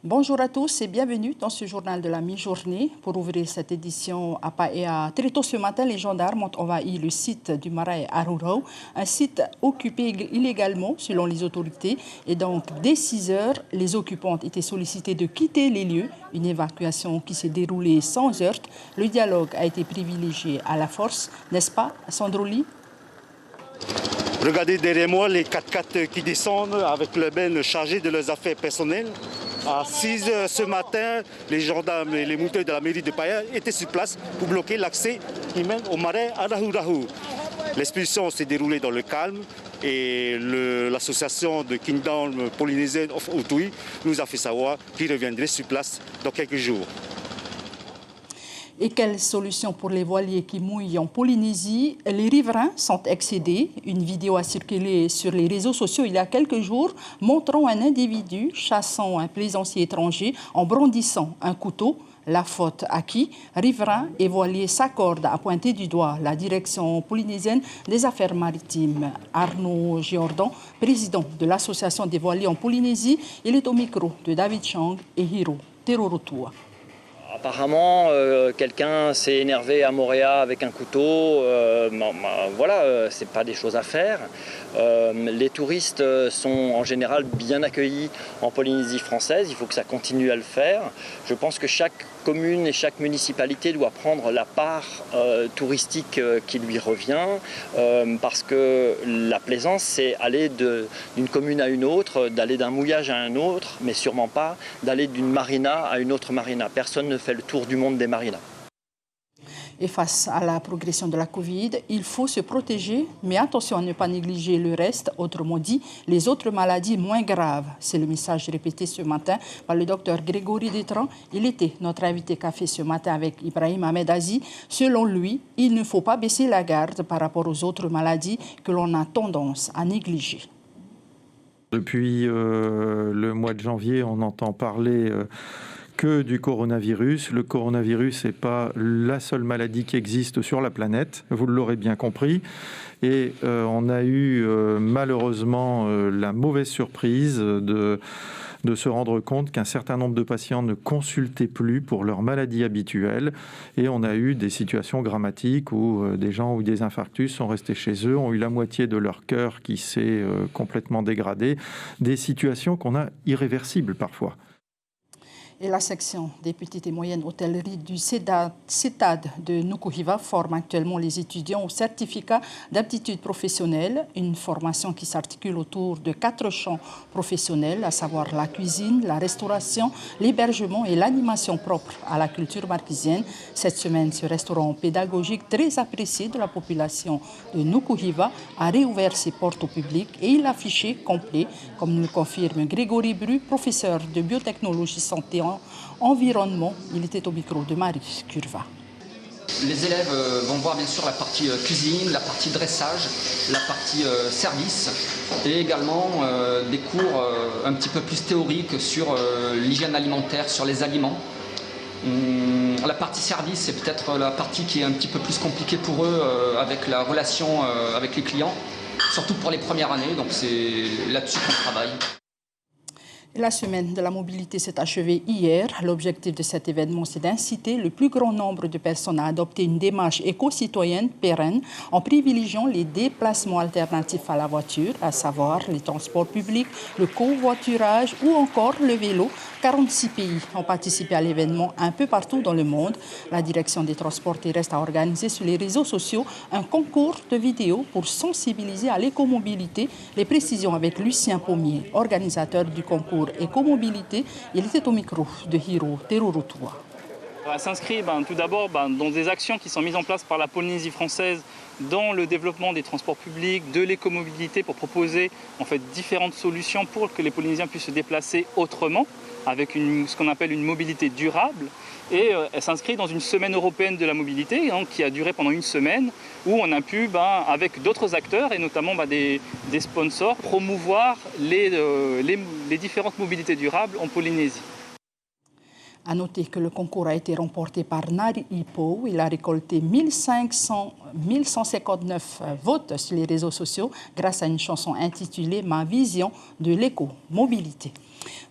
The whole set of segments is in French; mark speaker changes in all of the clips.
Speaker 1: Bonjour à tous et bienvenue dans ce journal de la mi-journée. Pour ouvrir cette édition à Paea, très tôt ce matin, les gendarmes ont envahi le site du Marais Arurau, un site occupé illégalement selon les autorités. Et donc, dès 6 heures, les occupants ont été sollicités de quitter les lieux. Une évacuation qui s'est déroulée sans heurts. Le dialogue a été privilégié à la force, n'est-ce pas, Sandroli?
Speaker 2: Regardez derrière moi les 4x4 qui descendent avec le ben chargé de leurs affaires personnelles. À 6 heures ce matin, les gendarmes et les mouteurs de la mairie de Paea étaient sur place pour bloquer l'accès qui mène au Marais Arurau. L'expulsion s'est déroulée dans le calme et l'association de Kingdom Polynesian of Utui nous a fait savoir qu'ils reviendraient sur place dans quelques jours.
Speaker 1: Et quelle solution pour les voiliers qui mouillent en Polynésie? Les riverains sont excédés. Une vidéo a circulé sur les réseaux sociaux il y a quelques jours montrant un individu chassant un plaisancier étranger en brandissant un couteau. La faute à qui? Riverains et voiliers s'accordent à pointer du doigt la direction polynésienne des affaires maritimes. Arnaud Giordan, président de l'association des voiliers en Polynésie, il est au micro de David Chang et Hiro Terorotua.
Speaker 3: Apparemment, quelqu'un s'est énervé à Moorea avec un couteau. Voilà, c'est pas des choses à faire. Les touristes sont en général bien accueillis en Polynésie française. Il faut que ça continue à le faire. Je pense que chaque commune et chaque municipalité doit prendre la part touristique qui lui revient, parce que la plaisance, c'est aller d'une commune à une autre, d'aller d'un mouillage à un autre, mais sûrement pas d'aller d'une marina à une autre marina. Personne ne fait le tour du monde des marinas.
Speaker 1: Et face à la progression de la Covid, il faut se protéger, mais attention à ne pas négliger le reste, autrement dit, les autres maladies moins graves. C'est le message répété ce matin par le docteur Grégory Détran. Il était notre invité café ce matin avec Ibrahim Ahmed Aziz. Selon lui, il ne faut pas baisser la garde par rapport aux autres maladies que l'on a tendance à négliger.
Speaker 4: Depuis le mois de janvier, on entend parler que du coronavirus. Le coronavirus n'est pas la seule maladie qui existe sur la planète, vous l'aurez bien compris. Et on a eu malheureusement la mauvaise surprise de se rendre compte qu'un certain nombre de patients ne consultaient plus pour leur maladie habituelle. Et on a eu des situations dramatiques où des gens ont eu des infarctus, sont restés chez eux, ont eu la moitié de leur cœur qui s'est complètement dégradé. Des situations qu'on a irréversibles parfois.
Speaker 1: Et la section des petites et moyennes hôtelleries du CETAD de Nukuhiva forme actuellement les étudiants au certificat d'aptitude professionnelle, une formation qui s'articule autour de 4 champs professionnels, à savoir la cuisine, la restauration, l'hébergement et l'animation propre à la culture marquisienne. Cette semaine, ce restaurant pédagogique très apprécié de la population de Nukuhiva a réouvert ses portes au public et il affiché complet, comme nous le confirme Grégory Bru, professeur de biotechnologie santé environnement. Il était au micro de Marie Curva.
Speaker 5: Les élèves vont voir bien sûr la partie cuisine, la partie dressage, la partie service et également des cours un petit peu plus théoriques sur l'hygiène alimentaire, sur les aliments. La partie service, c'est peut-être la partie qui est un petit peu plus compliquée pour eux avec la relation avec les clients, surtout pour les premières années, donc c'est là-dessus qu'on travaille.
Speaker 1: La semaine de la mobilité s'est achevée hier. L'objectif de cet événement, c'est d'inciter le plus grand nombre de personnes à adopter une démarche éco-citoyenne pérenne en privilégiant les déplacements alternatifs à la voiture, à savoir les transports publics, le covoiturage ou encore le vélo. 46 pays ont participé à l'événement un peu partout dans le monde. La direction des transports terrestres a organisé sur les réseaux sociaux un concours de vidéos pour sensibiliser à l'écomobilité. Les précisions avec Lucien Pommier, organisateur du concours écomobilité. Il était au micro de Hiro Terorotua.
Speaker 6: Elle s'inscrit tout d'abord dans des actions qui sont mises en place par la Polynésie française dans le développement des transports publics, de l'écomobilité pour proposer en fait différentes solutions pour que les Polynésiens puissent se déplacer autrement avec ce qu'on appelle une mobilité durable. Et elle s'inscrit dans une semaine européenne de la mobilité qui a duré pendant une semaine où on a pu, avec d'autres acteurs et notamment des sponsors, promouvoir les différentes mobilités durables en Polynésie.
Speaker 1: À noter que le concours a été remporté par Nari Ipo. Il a récolté 1159 votes sur les réseaux sociaux grâce à une chanson intitulée « Ma vision de l'éco-mobilité ».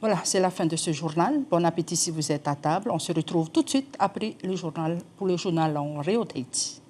Speaker 1: Voilà, c'est la fin de ce journal. Bon appétit si vous êtes à table. On se retrouve tout de suite après le journal, pour le journal en Réo d'Haïti.